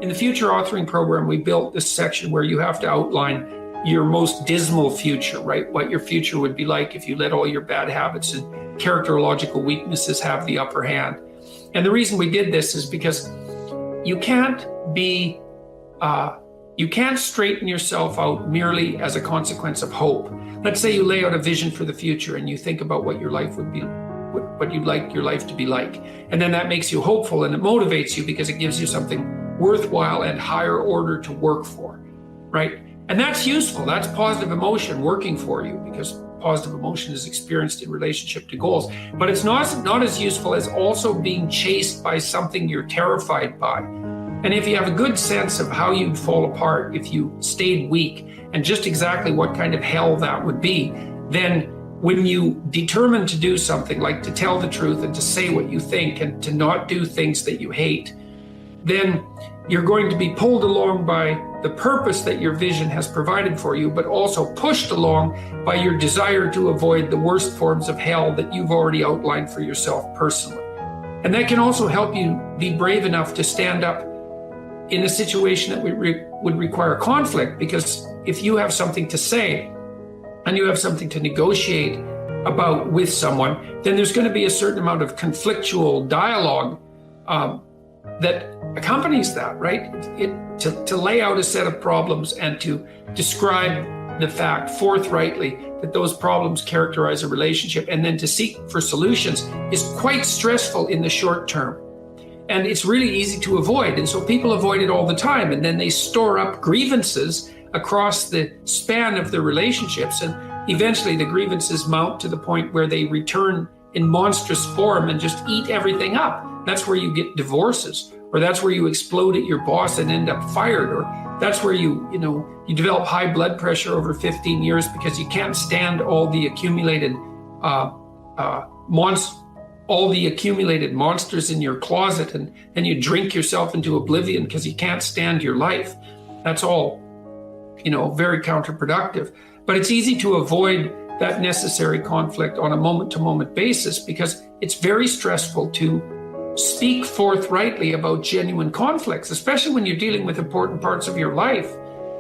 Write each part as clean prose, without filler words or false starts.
in the future authoring program, we built this section where you have to outline your most dismal future, right? What your future would be like if you let all your bad habits and characterological weaknesses have the upper hand. And the reason we did this is because you can't straighten yourself out merely as a consequence of hope. Let's say you lay out a vision for the future and you think about what your life would be, what you'd like your life to be like. And then that makes you hopeful and it motivates you because it gives you something worthwhile and higher order to work for, right? And that's useful. That's positive emotion working for you because positive emotion is experienced in relationship to goals. But it's not as useful as also being chased by something you're terrified by. And if you have a good sense of how you'd fall apart if you stayed weak and just exactly what kind of hell that would be, then when you determine to do something like to tell the truth and to say what you think and to not do things that you hate, then you're going to be pulled along by the purpose that your vision has provided for you, but also pushed along by your desire to avoid the worst forms of hell that you've already outlined for yourself personally. And that can also help you be brave enough to stand up in a situation that would require conflict, because if you have something to say and you have something to negotiate about with someone, then there's going to be a certain amount of conflictual dialogue that accompanies that, right? To lay out a set of problems and to describe the fact forthrightly that those problems characterize a relationship and then to seek for solutions is quite stressful in the short term. And it's really easy to avoid. And so people avoid it all the time. And then they store up grievances across the span of their relationships. And eventually the grievances mount to the point where they return in monstrous form and just eat everything up. That's where you get divorces, or that's where you explode at your boss and end up fired, or that's where you develop high blood pressure over 15 years because you can't stand all the accumulated monsters in your closet, and you drink yourself into oblivion because you can't stand your life. That's all, very counterproductive. But it's easy to avoid that necessary conflict on a moment-to-moment basis because it's very stressful to speak forthrightly about genuine conflicts, especially when you're dealing with important parts of your life.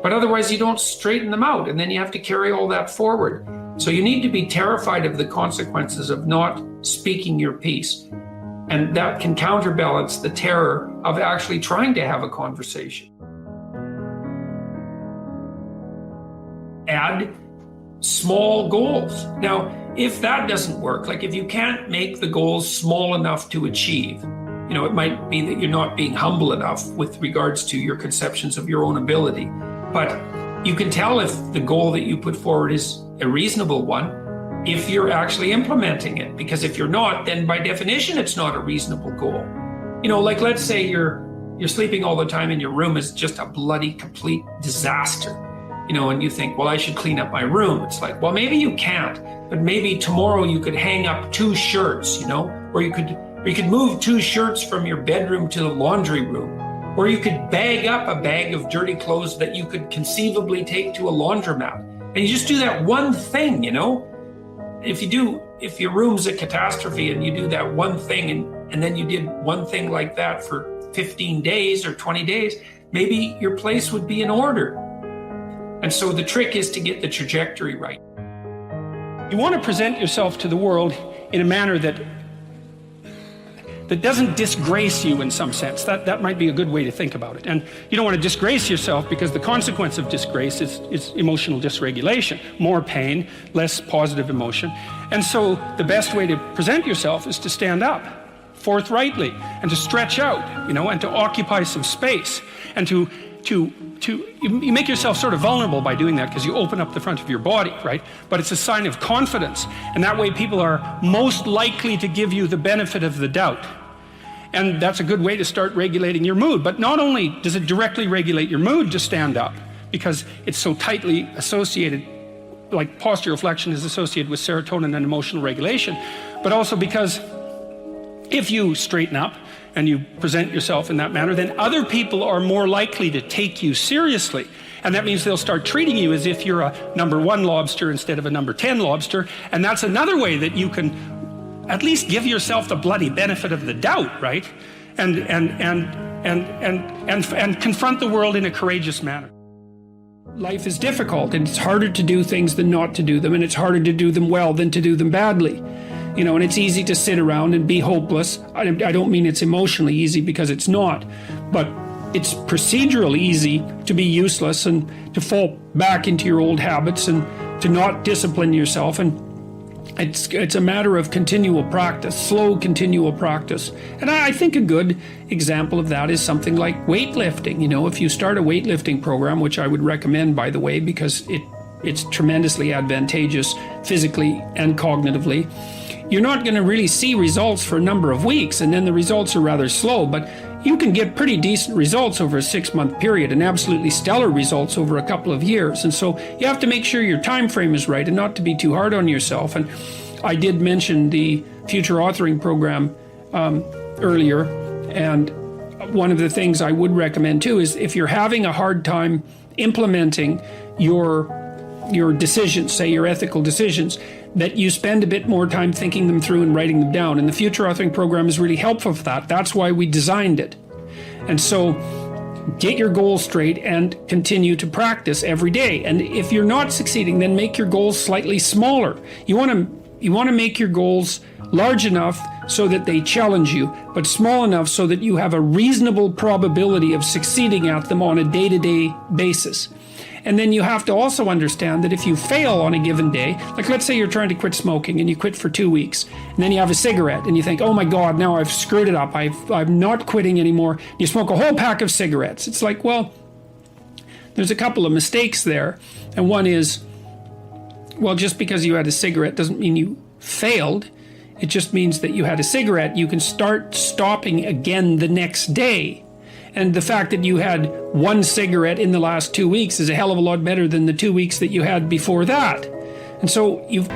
But otherwise, you don't straighten them out, and then you have to carry all that forward. So you need to be terrified of the consequences of not speaking your piece. And that can counterbalance the terror of actually trying to have a conversation. Add small goals. Now, if that doesn't work, like if you can't make the goals small enough to achieve, it might be that you're not being humble enough with regards to your conceptions of your own ability. But you can tell if the goal that you put forward is a reasonable one if you're actually implementing it. Because if you're not, then by definition, it's not a reasonable goal. Like let's say you're sleeping all the time and your room is just a bloody complete disaster. And you think, well, I should clean up my room. It's like, well, maybe you can't, but maybe tomorrow you could hang up 2 shirts, or you could move 2 shirts from your bedroom to the laundry room, or you could bag up a bag of dirty clothes that you could conceivably take to a laundromat. And you just do that one thing, If your room's a catastrophe and you do that one thing and then you did one thing like that for 15 days or 20 days, maybe your place would be in order. And so the trick is to get the trajectory right. You want to present yourself to the world in a manner that doesn't disgrace you in some sense. That might be a good way to think about it. And you don't want to disgrace yourself because the consequence of disgrace is emotional dysregulation, more pain, less positive emotion. And so the best way to present yourself is to stand up forthrightly and to stretch out, and to occupy some space and to you make yourself sort of vulnerable by doing that because you open up the front of your body, right? But it's a sign of confidence. And that way people are most likely to give you the benefit of the doubt. And that's a good way to start regulating your mood. But not only does it directly regulate your mood to stand up, because it's so tightly associated, like postural flexion is associated with serotonin and emotional regulation, but also because if you straighten up and you present yourself in that manner, then other people are more likely to take you seriously. And that means they'll start treating you as if you're a number 1 lobster instead of a number 10 lobster. And that's another way that you can at least give yourself the bloody benefit of the doubt, right? And and confront the world in a courageous manner. Life is difficult, and it's harder to do things than not to do them, and it's harder to do them well than to do them badly. And it's easy to sit around and be hopeless. I don't mean it's emotionally easy, because it's not, but it's procedurally easy to be useless and to fall back into your old habits and to not discipline yourself. And it's a matter of continual practice, slow continual practice. And I think a good example of that is something like weightlifting. If you start a weightlifting program, which I would recommend, by the way, because it's tremendously advantageous physically and cognitively, you're not going to really see results for a number of weeks, and then the results are rather slow, but you can get pretty decent results over a 6-month period and absolutely stellar results over a couple of years. And so you have to make sure your time frame is right and not to be too hard on yourself. And I did mention the future authoring program earlier, and one of the things I would recommend too is if you're having a hard time implementing your decisions, say your ethical decisions, that you spend a bit more time thinking them through and writing them down. And the future authoring program is really helpful for that. That's why we designed it. And so get your goals straight and continue to practice every day. And if you're not succeeding, then make your goals slightly smaller. You want to make your goals large enough so that they challenge you, but small enough so that you have a reasonable probability of succeeding at them on a day-to-day basis. And then you have to also understand that if you fail on a given day, like let's say you're trying to quit smoking and you quit for 2 weeks, and then you have a cigarette and you think, oh my God, now I've screwed it up. I'm not quitting anymore. You smoke a whole pack of cigarettes. It's like, well, there's a couple of mistakes there. And one is, well, just because you had a cigarette doesn't mean you failed. It just means that you had a cigarette. You can start stopping again the next day. And the fact that you had one cigarette in the last 2 weeks is a hell of a lot better than the 2 weeks that you had before that. And so you've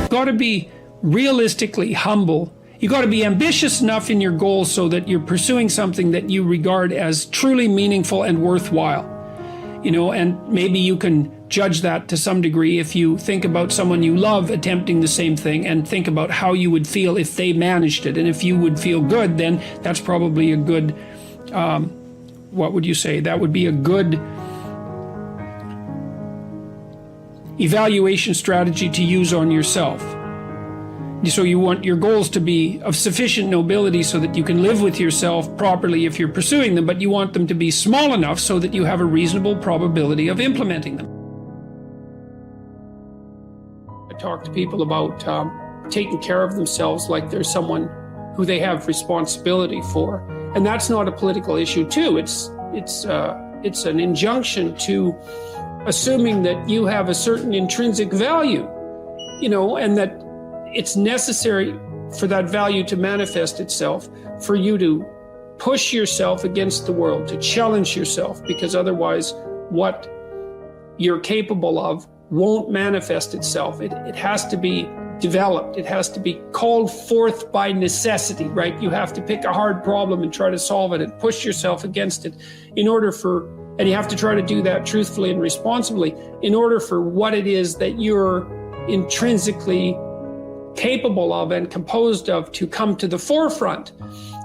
got to be realistically humble. You got to be ambitious enough in your goals so that you're pursuing something that you regard as truly meaningful and worthwhile. And maybe you can judge that to some degree if you think about someone you love attempting the same thing and think about how you would feel if they managed it. And if you would feel good, then that's probably a good, what would you say? That would be a good evaluation strategy to use on yourself. So you want your goals to be of sufficient nobility so that you can live with yourself properly if you're pursuing them, but you want them to be small enough so that you have a reasonable probability of implementing them. I talk to people about taking care of themselves like there's someone who they have responsibility for. And that's not a political issue too. It's an injunction to assuming that you have a certain intrinsic value, and that it's necessary for that value to manifest itself, for you to push yourself against the world, to challenge yourself, because otherwise what you're capable of won't manifest itself. It has to be developed. It has to be called forth by necessity, right? You have to pick a hard problem and try to solve it and push yourself against it and you have to try to do that truthfully and responsibly in order for what it is that you're intrinsically capable of and composed of to come to the forefront.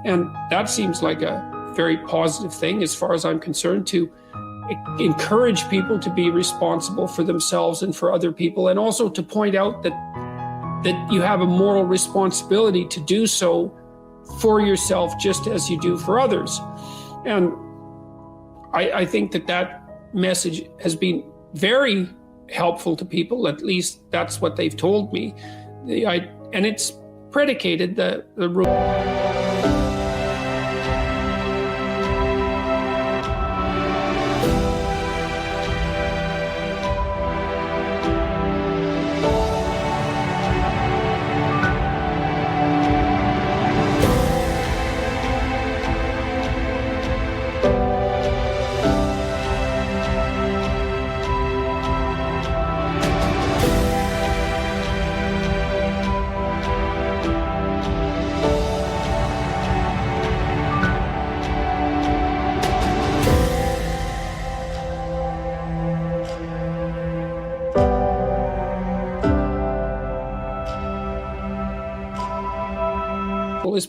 And that seems like a very positive thing as far as I'm concerned, to encourage people to be responsible for themselves and for other people, and also to point out that you have a moral responsibility to do so for yourself just as you do for others. And I think that message has been very helpful to people. At least that's what they've told me. And it's predicated the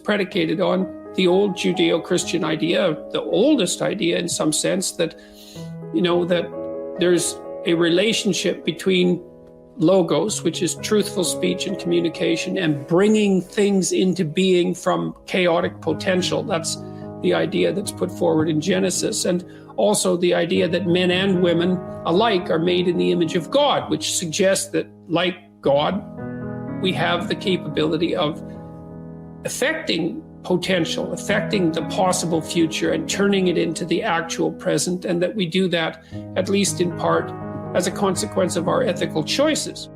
predicated on the old Judeo-Christian idea, the oldest idea in some sense, that, that there's a relationship between logos, which is truthful speech and communication, and bringing things into being from chaotic potential. That's the idea that's put forward in Genesis. And also the idea that men and women alike are made in the image of God, which suggests that, like God, we have the capability of affecting potential, affecting the possible future and turning it into the actual present, and that we do that, at least in part, as a consequence of our ethical choices.